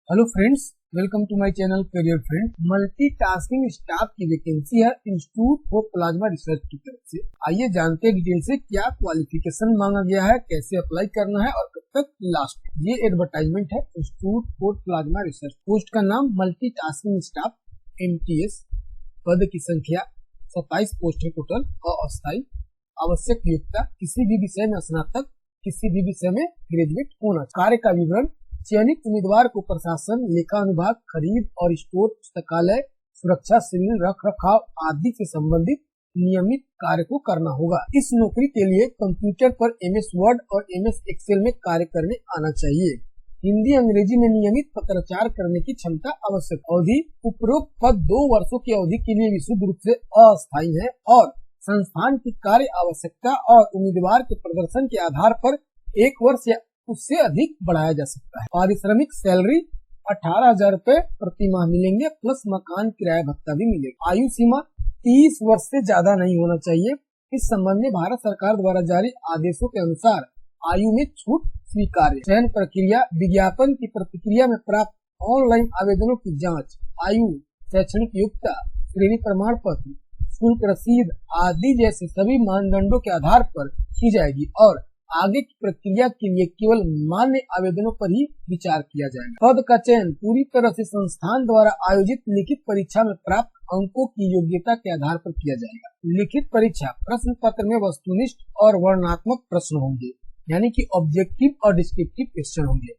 Hello friends, welcome to my channel career friend. Multitasking staff की vacancy है institute for plasma research की तरफ से। आइए जानते हैं डिटेल से क्या क्वालिफिकेशन मांगा गया है, कैसे अप्लाई करना है और कब तक लास्ट। ये एडवर्टाइजमेंट है institute for plasma research. Post का नाम मल्टीटास्किंग स्टाफ MTS। पद की संख्या 27 पोस्ट है टोटल और अस्थायी। आवश्यक योग्यता किसी भी विषय में स्नातक, किसी भी विषय में ग्रेजुएट होना। कार्य का विवरण: चयनित उम्मीदवार को प्रशासन, लेखा अनुभाग, खरीद और स्टोर, पुस्तकालय, सुरक्षा, सिविल, रख रखाव आदि से संबंधित नियमित कार्य को करना होगा। इस नौकरी के लिए कंप्यूटर पर MS वर्ड और MS एक्सेल में कार्य करने आना चाहिए। हिंदी अंग्रेजी में नियमित पत्राचार करने की क्षमता आवश्यक। अवधि: उपरोक्त पद 2 वर्षों की अवधि के लिए विशुद्ध रूप से अस्थायी है और संस्थान की कार्य आवश्यकता और उम्मीदवार के प्रदर्शन के आधार पर 1 वर्ष या उससे अधिक बढ़ाया जा सकता है। पारिश्रमिक सैलरी 18,000 रूपए प्रति माह मिलेंगे, प्लस मकान किराया भत्ता भी मिलेगा। आयु सीमा 30 वर्ष से ज्यादा नहीं होना चाहिए। इस संबंध में भारत सरकार द्वारा जारी आदेशों के अनुसार आयु में छूट स्वीकार्य। चयन प्रक्रिया: विज्ञापन की प्रतिक्रिया में प्राप्त ऑनलाइन आवेदनों की जाँच, आयु, शैक्षणिक योग्यता, श्रेणी प्रमाण पत्र, शुल्क रसीद आदि जैसे सभी मानदंडों के आधार पर की जाएगी और आगे की प्रक्रिया के लिए केवल मान्य आवेदनों पर ही विचार किया जाएगा। पद का चयन पूरी तरह से संस्थान द्वारा आयोजित लिखित परीक्षा में प्राप्त अंकों की योग्यता के आधार पर किया जाएगा। लिखित परीक्षा प्रश्न पत्र में वस्तुनिष्ठ और वर्णनात्मक प्रश्न होंगे, यानी कि ऑब्जेक्टिव और डिस्क्रिप्टिव क्वेश्चन होंगे।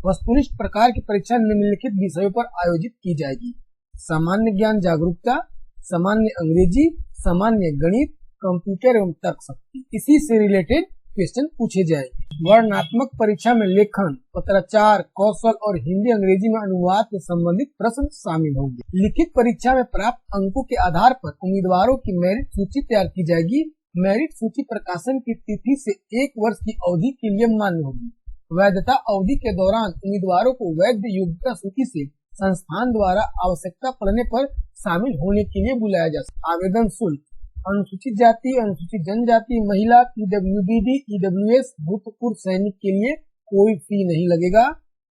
वस्तुनिष्ठ प्रकार की परीक्षा निम्नलिखित विषयों पर आयोजित की जाएगी: सामान्य ज्ञान जागरूकता, सामान्य अंग्रेजी, सामान्य गणित, कंप्यूटर एवं तर्क शक्ति। इसी से रिलेटेड क्वेश्चन पूछे जाएंगे। वर्णनात्मक परीक्षा में लेखन, पत्राचार कौशल और हिंदी अंग्रेजी में अनुवाद से संबंधित प्रश्न शामिल होंगे। लिखित परीक्षा में प्राप्त अंकों के आधार पर उम्मीदवारों की मेरिट सूची तैयार की जाएगी। मेरिट सूची प्रकाशन की तिथि से 1 वर्ष की अवधि के लिए मान्य होगी। वैधता अवधि के दौरान उम्मीदवारों को वैध योग्यता सूची से संस्थान द्वारा आवश्यकता पड़ने पर शामिल होने के लिए बुलाया जा सकता है। आवेदन शुल्क: अनुसूचित जाति, अनुसूचित जनजाति, महिला, PWD, EWS, भूतपूर्व सैनिक के लिए कोई फी नहीं लगेगा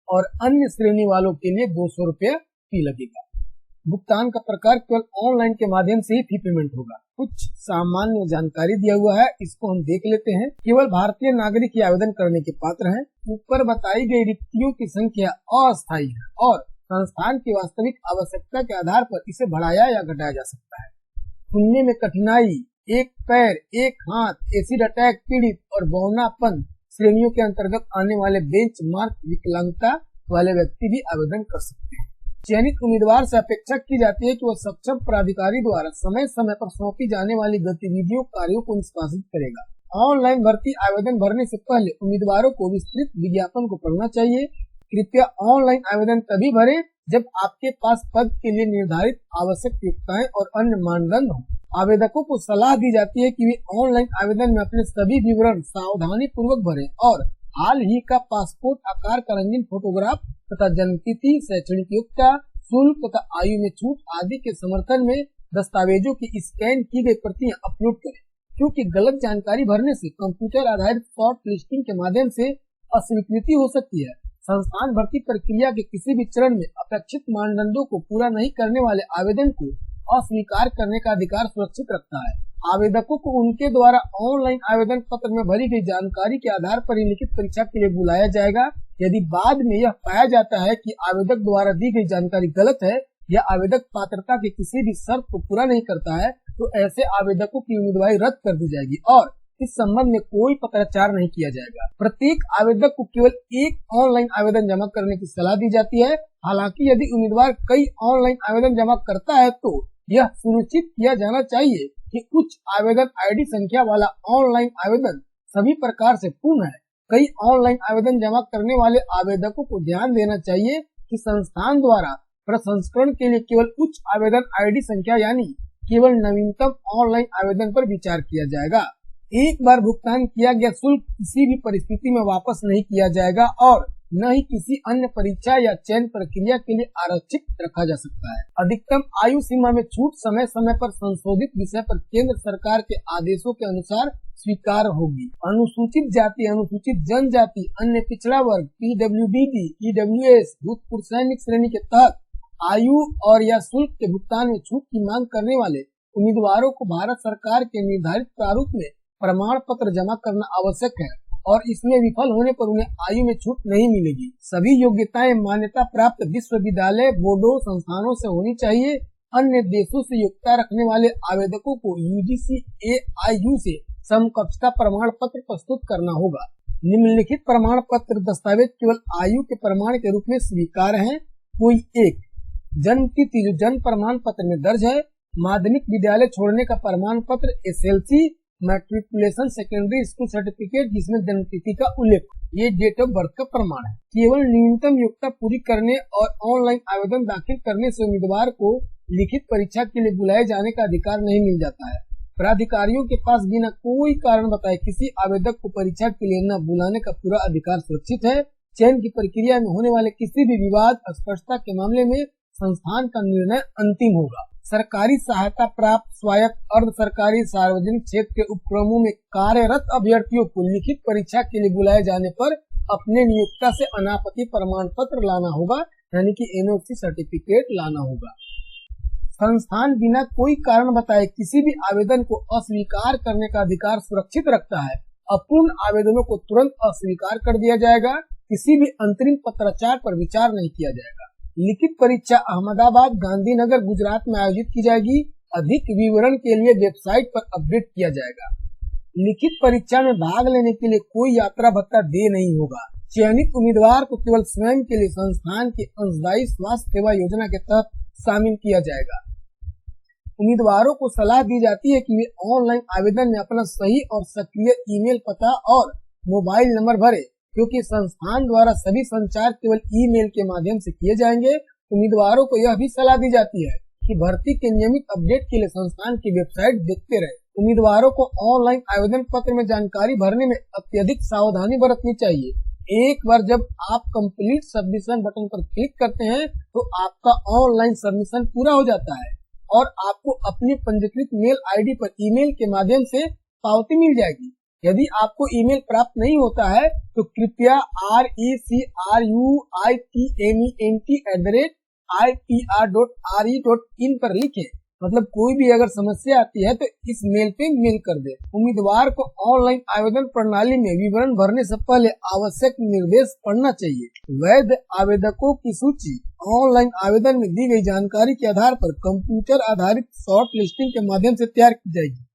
और अन्य श्रेणी वालों के लिए 200 रुपया फी लगेगा। भुगतान का प्रकार केवल ऑनलाइन के माध्यम से ही फी पेमेंट होगा। कुछ सामान्य जानकारी दिया हुआ है, इसको हम देख लेते हैं। केवल भारतीय नागरिक ही आवेदन करने के पात्र हैं। ऊपर बताई गई रिक्तियों की संख्या अस्थायी है और संस्थान की वास्तविक आवश्यकता के आधार पर इसे बढ़ाया या घटाया जा सकता है। सुनने में कठिनाई, एक पैर, एक हाथ, एसिड अटैक पीड़ित और बौनापन श्रेणियों के अंतर्गत आने वाले बेंचमार्क विकलांगता वाले व्यक्ति भी आवेदन कर सकते हैं। चयनित उम्मीदवार से अपेक्षा की जाती है कि वह सक्षम प्राधिकारी द्वारा समय समय पर सौंपी जाने वाली गतिविधियों कार्यों को निष्पादित करेगा। ऑनलाइन भर्ती आवेदन भरने से पहले उम्मीदवारों को विस्तृत विज्ञापन को पढ़ना चाहिए। कृपया ऑनलाइन आवेदन तभी भरें जब आपके पास पद के लिए निर्धारित आवश्यक योग्यताएं और अन्य मानदंड हों। आवेदकों को सलाह दी जाती है कि वे ऑनलाइन आवेदन में अपने सभी विवरण सावधानी पूर्वक भरें और हाल ही का पासपोर्ट आकार का रंगीन फोटोग्राफ तथा जन्मतिथि, शैक्षणिक योग्यता, शुल्क तथा आयु में छूट आदि के समर्थन में दस्तावेजों की स्कैन की गई प्रतियां अपलोड करें, क्योंकि गलत जानकारी भरने से कंप्यूटर आधारित शॉर्ट लिस्टिंग के माध्यम से अस्वीकृति हो सकती है। संस्थान भर्ती प्रक्रिया के किसी भी चरण में अपेक्षित मानदंडों को पूरा नहीं करने वाले आवेदन को अस्वीकार करने का अधिकार सुरक्षित रखता है। आवेदकों को उनके द्वारा ऑनलाइन आवेदन पत्र में भरी गई जानकारी के आधार पर ही लिखित परीक्षा के लिए बुलाया जाएगा। यदि बाद में यह पाया जाता है कि आवेदक द्वारा दी गई जानकारी गलत है या आवेदक पात्रता की किसी भी शर्त को पूरा नहीं करता है, तो ऐसे आवेदकों की उम्मीदवारी रद्द कर दी जाएगी और इस संबंध में कोई पत्राचार नहीं किया जाएगा। प्रत्येक आवेदक को केवल एक ऑनलाइन आवेदन जमा करने की सलाह दी जाती है। हालांकि यदि उम्मीदवार कई ऑनलाइन आवेदन जमा करता है तो यह सुनिश्चित किया जाना चाहिए कि उच्च आवेदन ID संख्या वाला ऑनलाइन आवेदन सभी प्रकार से पूर्ण है। कई ऑनलाइन आवेदन जमा करने वाले आवेदकों को ध्यान देना चाहिए कि संस्थान द्वारा प्रसंस्करण के लिए केवल उच्च आवेदन ID संख्या यानी केवल नवीनतम ऑनलाइन आवेदन पर विचार किया जाएगा। एक बार भुगतान किया गया शुल्क किसी भी परिस्थिति में वापस नहीं किया जाएगा और न ही किसी अन्य परीक्षा या चयन प्रक्रिया के लिए आरक्षित रखा जा सकता है। अधिकतम आयु सीमा में छूट समय समय पर संशोधित विषय पर केंद्र सरकार के आदेशों के अनुसार स्वीकार होगी। अनुसूचित जाति, अनुसूचित जनजाति, अन्य पिछड़ा वर्ग, PWBD, EWS, भूतपूर्व सैनिक श्रेणी के तहत आयु और या शुल्क के भुगतान में छूट की मांग करने वाले उम्मीदवारों को भारत सरकार के निर्धारित प्रारूप में प्रमाण पत्र जमा करना आवश्यक है और इसमें विफल होने पर उन्हें आयु में छूट नहीं मिलेगी। सभी योग्यताएं मान्यता प्राप्त विश्वविद्यालय, बोर्डों, संस्थानों से होनी चाहिए। अन्य देशों से योग्यता रखने वाले आवेदकों को UGC AIU से समकक्षता प्रमाण पत्र प्रस्तुत करना होगा। निम्नलिखित प्रमाण पत्र दस्तावेज केवल आयु के प्रमाण के रूप में स्वीकार हैं। कोई एक जन्म तिथि जो जन्म प्रमाण पत्र में दर्ज है, माध्यमिक विद्यालय छोड़ने का प्रमाण पत्र, SLC, matriculation secondary school certificate जिसमें जन्म तिथि का उल्लेख, ये डेट ऑफ बर्थ का प्रमाण है। केवल न्यूनतम योग्यता पूरी करने और ऑनलाइन आवेदन दाखिल करने से उम्मीदवार को लिखित परीक्षा के लिए बुलाए जाने का अधिकार नहीं मिल जाता है। प्राधिकारियों के पास बिना कोई कारण बताए किसी आवेदक को परीक्षा के लिए न बुलाने का पूरा अधिकार सुरक्षित है। चयन की प्रक्रिया में होने वाले किसी भी विवाद, अस्पष्टता के मामले में संस्थान का निर्णय अंतिम होगा। सरकारी सहायता प्राप्त स्वायत्त, अर्ध सरकारी, सार्वजनिक क्षेत्र के उपक्रमों में कार्यरत अभ्यर्थियों को लिखित परीक्षा के लिए बुलाए जाने पर अपने नियोक्ता से अनापत्ति प्रमाण पत्र लाना होगा, यानी कि NOC सर्टिफिकेट लाना होगा। संस्थान बिना कोई कारण बताए किसी भी आवेदन को अस्वीकार करने का अधिकार सुरक्षित रखता है। अपूर्ण आवेदनों को तुरंत अस्वीकार कर दिया जाएगा। किसी भी अंतरिम पत्राचार पर विचार नहीं किया जाएगा। लिखित परीक्षा अहमदाबाद, गांधीनगर, गुजरात में आयोजित की जाएगी। अधिक विवरण के लिए वेबसाइट पर अपडेट किया जाएगा। लिखित परीक्षा में भाग लेने के लिए कोई यात्रा भत्ता दे नहीं होगा। चयनित उम्मीदवार को केवल स्वयं के लिए संस्थान की अंशदायी स्वास्थ्य सेवा योजना के तहत शामिल किया जाएगा। उम्मीदवारों को सलाह दी जाती है कि वे ऑनलाइन आवेदन में अपना सही और सक्रिय ईमेल पता और मोबाइल नंबर भरें, क्योंकि संस्थान द्वारा सभी संचार केवल ईमेल के माध्यम से किए जाएंगे। उम्मीदवारों को यह भी सलाह दी जाती है कि भर्ती के नियमित अपडेट के लिए संस्थान की वेबसाइट देखते रहे। उम्मीदवारों को ऑनलाइन आवेदन पत्र में जानकारी भरने में अत्यधिक सावधानी बरतनी चाहिए। एक बार जब आप कंप्लीट सबमिशन बटन पर क्लिक करते हैं तो आपका ऑनलाइन सबमिशन पूरा हो जाता है और आपको अपनी पंजीकृत मेल आईडी पर ईमेल के माध्यम से पावती मिल जाएगी। यदि आपको ईमेल प्राप्त नहीं होता है तो कृपया recruitment@ipr.re.in पर लिखें। मतलब कोई भी अगर समस्या आती है तो इस मेल पे मेल कर दे। उम्मीदवार को ऑनलाइन आवेदन प्रणाली में विवरण भरने से पहले आवश्यक निर्देश पढ़ना चाहिए। वैध आवेदकों की सूची ऑनलाइन आवेदन में दी गई जानकारी के आधार पर कंप्यूटर आधारित शॉर्ट लिस्टिंग के माध्यम से तैयार की जाएगी।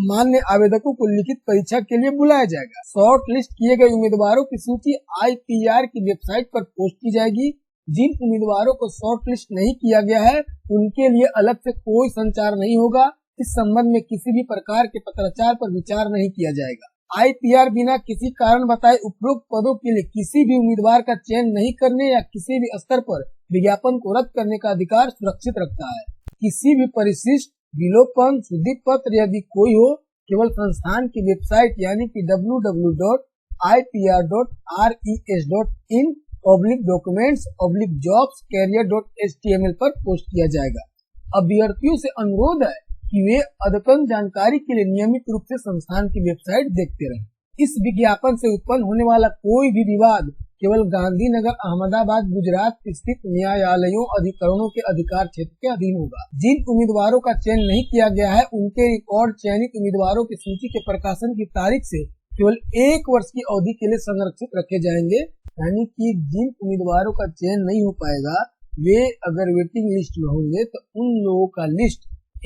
मान्य आवेदकों को लिखित परीक्षा के लिए बुलाया जाएगा। शॉर्ट लिस्ट किए गए उम्मीदवारों की सूची IPR की वेबसाइट पर पोस्ट की जाएगी। जिन उम्मीदवारों को शॉर्ट लिस्ट नहीं किया गया है उनके लिए अलग से कोई संचार नहीं होगा। इस संबंध में किसी भी प्रकार के पत्राचार पर विचार नहीं किया जाएगा। IPR बिना किसी कारण बताए उपरोक्त पदों के लिए किसी भी उम्मीदवार का चयन नहीं करने या किसी भी स्तर पर विज्ञापन को रद्द करने का अधिकार सुरक्षित रखता है। किसी भी परिशिष्ट, विलोपन, शुद्धि पत्र यदि कोई हो, केवल संस्थान की वेबसाइट यानी कि www.ipr.re/in/documents/jobs/career.html पर पोस्ट किया जाएगा। अभ्यर्थियों से अनुरोध है कि वे अद्यतन जानकारी के लिए नियमित रूप से संस्थान की वेबसाइट देखते रहें। इस विज्ञापन से उत्पन्न होने वाला कोई भी विवाद केवल गांधीनगर, अहमदाबाद, गुजरात स्थित न्यायालयों, अधिकरणों के अधिकार क्षेत्र के अधीन होगा। जिन उम्मीदवारों का चयन नहीं किया गया है उनके रिकॉर्ड चयनित उम्मीदवारों की सूची के प्रकाशन की तारीख से केवल 1 वर्ष की अवधि के लिए संरक्षित रखे जाएंगे। यानी कि जिन उम्मीदवारों का चयन नहीं हो पाएगा वे अगर वेटिंग लिस्ट में होंगे तो उन लोगों का लिस्ट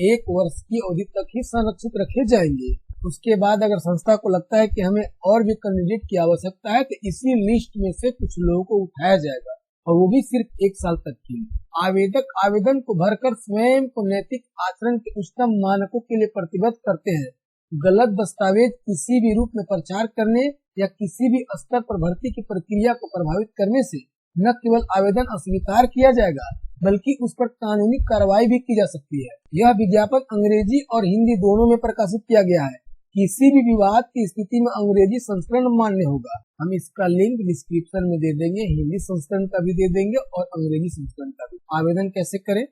1 वर्ष की अवधि तक ही संरक्षित रखे जाएंगे। उसके बाद अगर संस्था को लगता है कि हमें और भी कैंडिडेट की आवश्यकता है तो इसी लिस्ट में से कुछ लोगों को उठाया जाएगा और वो भी सिर्फ 1 साल तक के लिए। आवेदक आवेदन को भरकर स्वयं को नैतिक आचरण के उच्चतम मानकों के लिए प्रतिबद्ध करते हैं। गलत दस्तावेज किसी भी रूप में प्रचार करने या किसी भी स्तर पर भर्ती की प्रक्रिया को प्रभावित करने से न केवल आवेदन अस्वीकार किया जाएगा बल्कि उस पर कानूनी कार्रवाई भी की जा सकती है। यह विज्ञापन अंग्रेजी और हिंदी दोनों में प्रकाशित किया गया है। किसी भी विवाद की स्थिति में अंग्रेजी संस्करण मान्य होगा। हम इसका लिंक डिस्क्रिप्शन में दे देंगे, हिंदी संस्करण का भी दे देंगे और अंग्रेजी संस्करण का भी। आवेदन कैसे करें?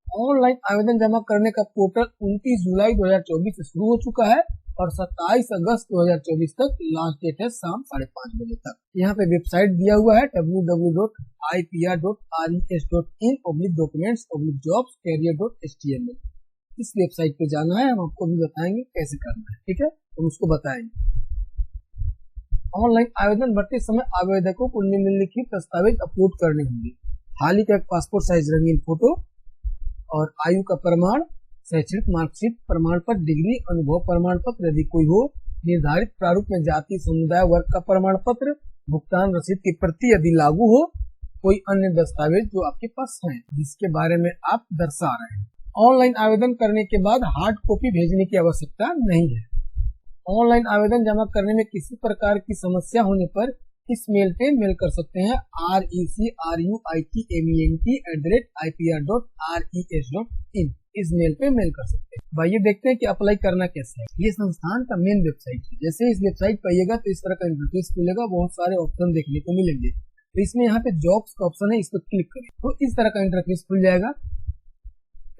ऑनलाइन आवेदन जमा करने का पोर्टल 29 जुलाई 2024 से शुरू हो चुका है और 27 अगस्त 2024 तक लास्ट डेट है शाम 5:30 बजे तक। यहाँ पे वेबसाइट दिया हुआ है www.ipr.res.in/documents/jobs/career.html। इस वेबसाइट पे जाना है, हम आपको भी बताएंगे कैसे करना है, ठीक है, हम उसको बताएंगे। ऑनलाइन आवेदन भरते समय आवेदकों को निम्नलिखित दस्तावेज अपलोड करने होंगे। हाल ही का एक पासपोर्ट साइज रंगीन फोटो और आयु का प्रमाण, शैक्षणिक मार्कशीट, प्रमाण पत्र, डिग्री, अनुभव प्रमाण पत्र यदि कोई हो, निर्धारित प्रारूप में जाति समुदाय वर्ग का प्रमाण पत्र, भुगतान रसीद की प्रति यदि लागू हो, कोई अन्य दस्तावेज जो आपके पास है जिसके बारे में आप दर्शा रहे हैं। ऑनलाइन आवेदन करने के बाद हार्ड कॉपी भेजने की आवश्यकता नहीं है। ऑनलाइन आवेदन जमा करने में किसी प्रकार की समस्या होने पर इस मेल पे मेल कर सकते हैं recruitment@ipr.res.in। इस मेल पे मेल कर सकते हैं। भाई देखते हैं कि अप्लाई करना कैसे है। ये संस्थान का मेन वेबसाइट है। जैसे इस वेबसाइट पर आइएगा तो इस तरह का इंटरफेस खुलेगा, बहुत सारे ऑप्शन देखने को मिलेंगे। तो इसमें यहाँ पे जॉब्स का ऑप्शन है, इस पर क्लिक करें तो इस तरह का इंटरफेस खुल जाएगा।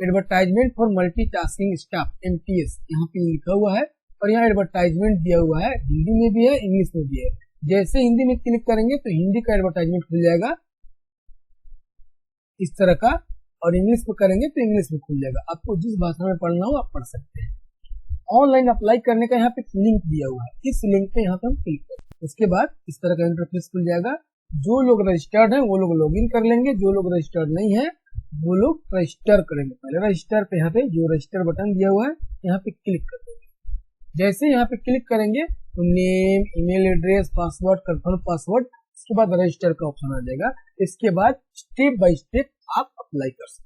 Advertisement for multitasking staff MTS यहाँ पे लिखा हुआ है और यहाँ एडवर्टाइजमेंट दिया हुआ है, हिंदी में भी है, इंग्लिश में भी है। जैसे हिंदी में क्लिक करेंगे तो हिंदी का एडवर्टाइजमेंट खुल जाएगा इस तरह का, और इंग्लिश में करेंगे तो इंग्लिश में खुल जाएगा। आपको जिस भाषा में पढ़ना हो आप पढ़ सकते हैं। ऑनलाइन अप्लाई करने का यहाँ पे लिंक दिया हुआ है, इस लिंक पे यहाँ पे हम क्लिक करें। उसके बाद इस तरह का इंटरफेस खुल जाएगा। जो लोग रजिस्टर्ड हैं वो लोग लॉगिन कर लेंगे, जो लोग रजिस्टर्ड नहीं है वो लोग रजिस्टर करेंगे। पहले रजिस्टर पे यहाँ पे जो रजिस्टर बटन दिया हुआ है यहाँ पे क्लिक कर देंगे। जैसे यहाँ पे क्लिक करेंगे तो name, email address, password, confirm password, इसके बाद रजिस्टर का ऑप्शन आ जाएगा। इसके बाद स्टेप बाय स्टेप आप अप्लाई कर सकते हैं।